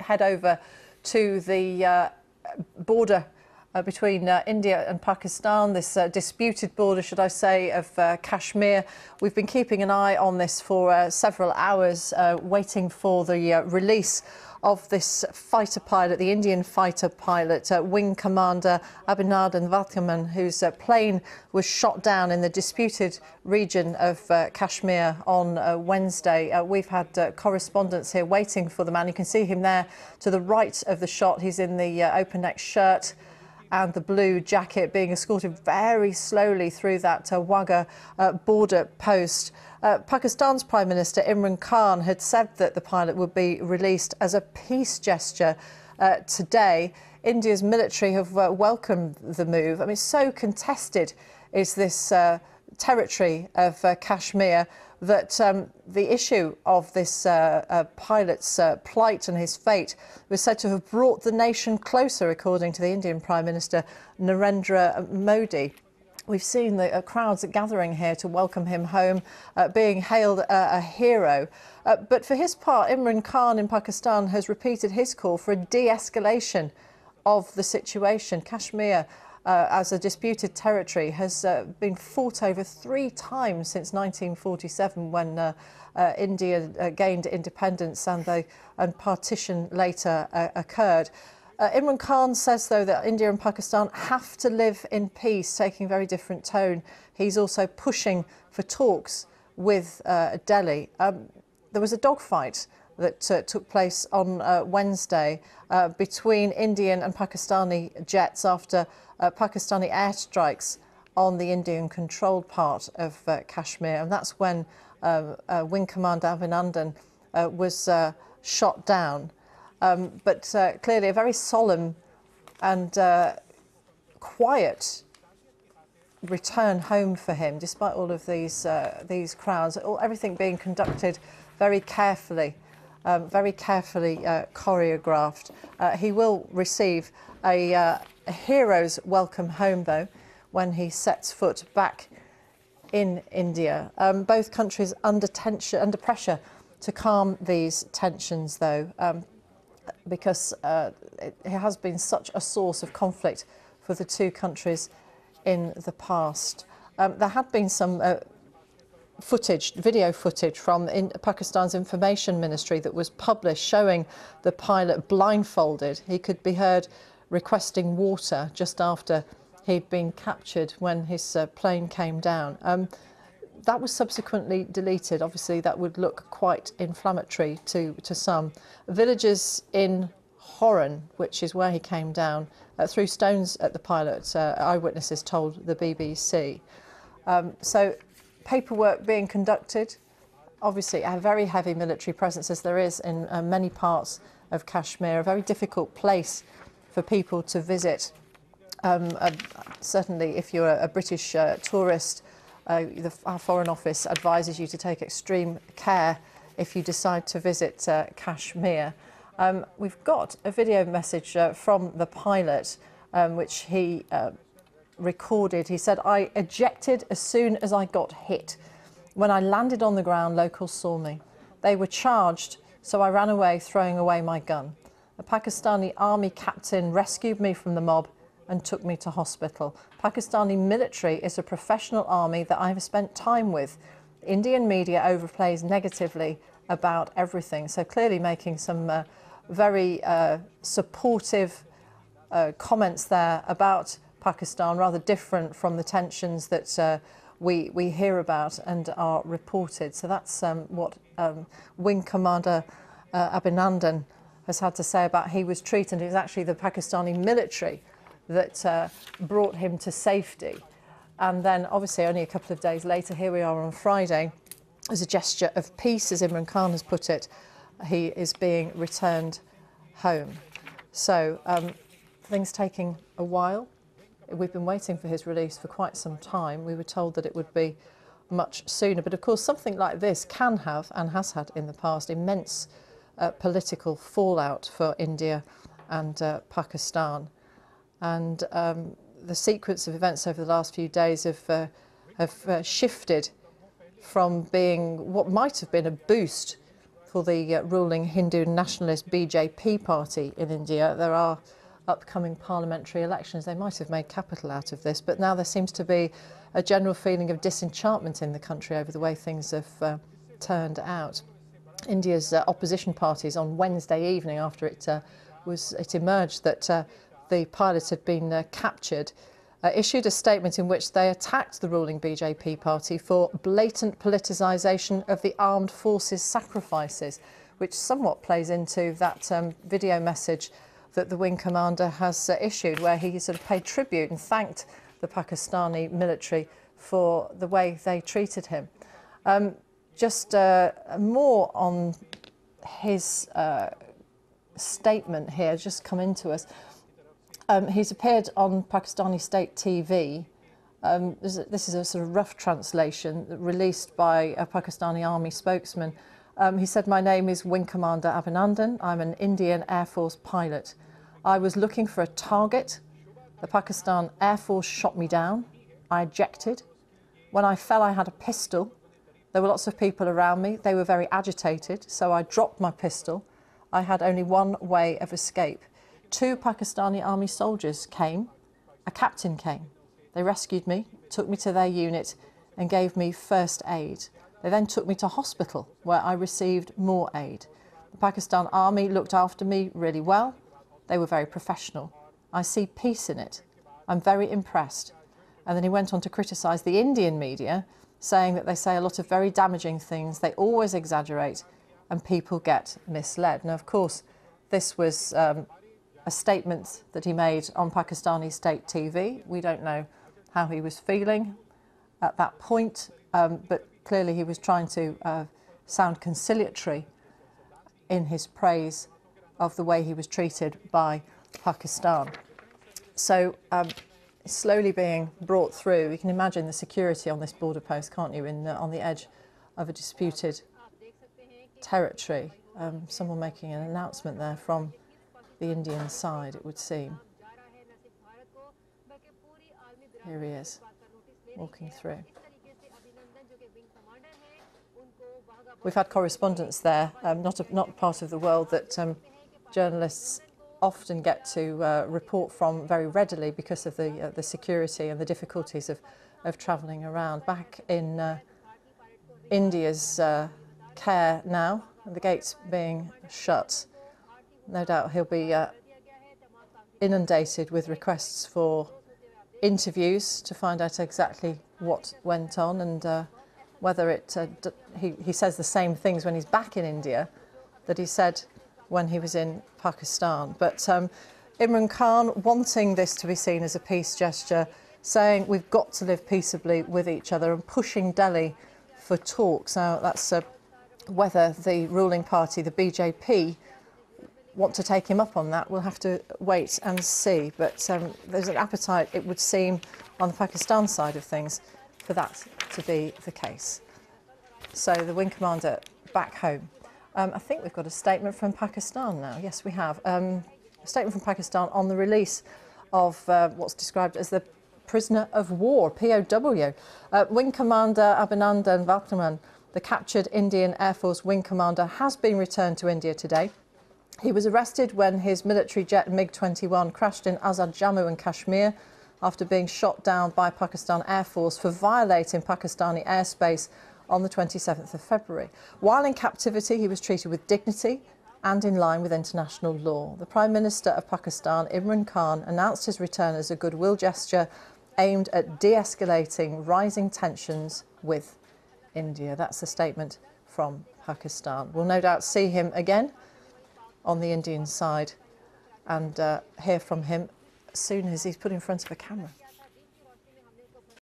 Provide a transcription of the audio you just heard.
head over to the border between India and Pakistan, this disputed border, should I say, of Kashmir. We've been keeping an eye on this for several hours, waiting for the release of this fighter pilot, the Indian fighter pilot, Wing Commander Abhinandan Varthaman, whose plane was shot down in the disputed region of Kashmir on Wednesday. We've had correspondents here waiting for the man. You can see him there to the right of the shot. He's in the open-neck shirt and the blue jacket, being escorted very slowly through that Wagah border post. Pakistan's Prime Minister Imran Khan had said that the pilot would be released as a peace gesture today. India's military have welcomed the move. I mean, so contested is this territory of Kashmir that the issue of this pilot's plight and his fate was said to have brought the nation closer, according to the Indian Prime Minister Narendra Modi. We've seen the crowds gathering here to welcome him home, being hailed a hero. But for his part, Imran Khan in Pakistan has repeated his call for a de-escalation of the situation. Kashmir, as a disputed territory, has been fought over 3 times since 1947, when India gained independence and partition later occurred. Imran Khan says, though, that India and Pakistan have to live in peace, taking a very different tone. He's also pushing for talks with Delhi. There was a dogfight that took place on Wednesday between Indian and Pakistani jets after Pakistani airstrikes on the Indian-controlled part of Kashmir. And that's when Wing Commander Abhinandan was shot down. But clearly a very solemn and quiet return home for him, despite all of these crowds. Everything being conducted very carefully choreographed. He will receive a hero's welcome home, though, when he sets foot back in India. Both countries under pressure to calm these tensions, though. Because it has been such a source of conflict for the two countries in the past. There had been some video footage from Pakistan's information ministry that was published showing the pilot blindfolded. He could be heard requesting water just after he'd been captured when his plane came down. That was subsequently deleted. Obviously, that would look quite inflammatory to some. Villagers in Horan, which is where he came down, threw stones at the pilot, eyewitnesses told the BBC. So paperwork being conducted. Obviously, a very heavy military presence, as there is in many parts of Kashmir, a very difficult place for people to visit. Certainly, if you're a British tourist, our Foreign Office advises you to take extreme care if you decide to visit Kashmir. We've got a video message from the pilot, which he recorded. He said, "I ejected as soon as I got hit. When I landed on the ground, locals saw me. They were charged, so I ran away, throwing away my gun. A Pakistani army captain rescued me from the mob and took me to hospital. Pakistani military is a professional army that I've spent time with. Indian media overplays negatively about everything." So clearly making some very supportive comments there about Pakistan, rather different from the tensions that we hear about and are reported. So that's what Wing Commander Abhinandan has had to say about he was treated. It was actually the Pakistani military that brought him to safety. And then obviously only a couple of days later, here we are on Friday, as a gesture of peace, as Imran Khan has put it, he is being returned home. So things taking a while. We've been waiting for his release for quite some time. We were told that it would be much sooner. But of course, something like this can have, and has had in the past, immense political fallout for India and Pakistan. And the sequence of events over the last few days have shifted from being what might have been a boost for the ruling Hindu nationalist BJP party in India. There are upcoming parliamentary elections. They might have made capital out of this, but now there seems to be a general feeling of disenchantment in the country over the way things have turned out. India's opposition parties on Wednesday evening, after it emerged that the pilot had been captured, issued a statement in which they attacked the ruling BJP party for blatant politicisation of the armed forces sacrifices, which somewhat plays into that video message that the wing commander has issued, where he sort of paid tribute and thanked the Pakistani military for the way they treated him. Just more on his statement here, just come into us. He's appeared on Pakistani state TV. This is a sort of rough translation released by a Pakistani army spokesman. He said, "My name is Wing Commander Abhinandan. I'm an Indian Air Force pilot. I was looking for a target. The Pakistan Air Force shot me down. I ejected. When I fell, I had a pistol. There were lots of people around me. They were very agitated, so I dropped my pistol. I had only one way of escape. 2 Pakistani army soldiers came. A captain came. They rescued me, took me to their unit and gave me first aid. They then took me to hospital, where I received more aid. The Pakistan army looked after me really well. They were very professional. I see peace in it. I'm very impressed." And then he went on to criticise the Indian media, saying that they say a lot of very damaging things, they always exaggerate, and people get misled. Now, of course, this was a statement that he made on Pakistani state TV. We don't know how he was feeling at that point, but clearly he was trying to sound conciliatory in his praise of the way he was treated by Pakistan. So slowly being brought through. You can imagine the security on this border post, can't you, on the edge of a disputed territory. Someone making an announcement there from the Indian side, it would seem. Here he is, walking through. We've had correspondence there, not part of the world that journalists often get to report from very readily because of the security and the difficulties of travelling around. Back in India's care now, the gates being shut, no doubt he'll be inundated with requests for interviews to find out exactly what went on and whether it... he says the same things when he's back in India that he said when he was in Pakistan. But Imran Khan wanting this to be seen as a peace gesture, saying we've got to live peaceably with each other and pushing Delhi for talks. Now, that's whether the ruling party, the BJP, want to take him up on that. We'll have to wait and see. But there's an appetite, it would seem, on the Pakistan side of things for that to be the case. So the wing commander back home. I think we've got a statement from Pakistan now. Yes, we have. A statement from Pakistan on the release of what's described as the prisoner of war, POW. Wing Commander Abhinandan Varthaman, the captured Indian Air Force wing commander, has been returned to India today. He was arrested when his military jet MiG-21 crashed in Azad Jammu and Kashmir after being shot down by Pakistan Air Force for violating Pakistani airspace on the 27th of February. While in captivity, he was treated with dignity and in line with international law. The Prime Minister of Pakistan, Imran Khan, announced his return as a goodwill gesture aimed at de-escalating rising tensions with India. That's the statement from Pakistan. We'll no doubt see him again on the Indian side and hear from him as soon as he's put in front of a camera.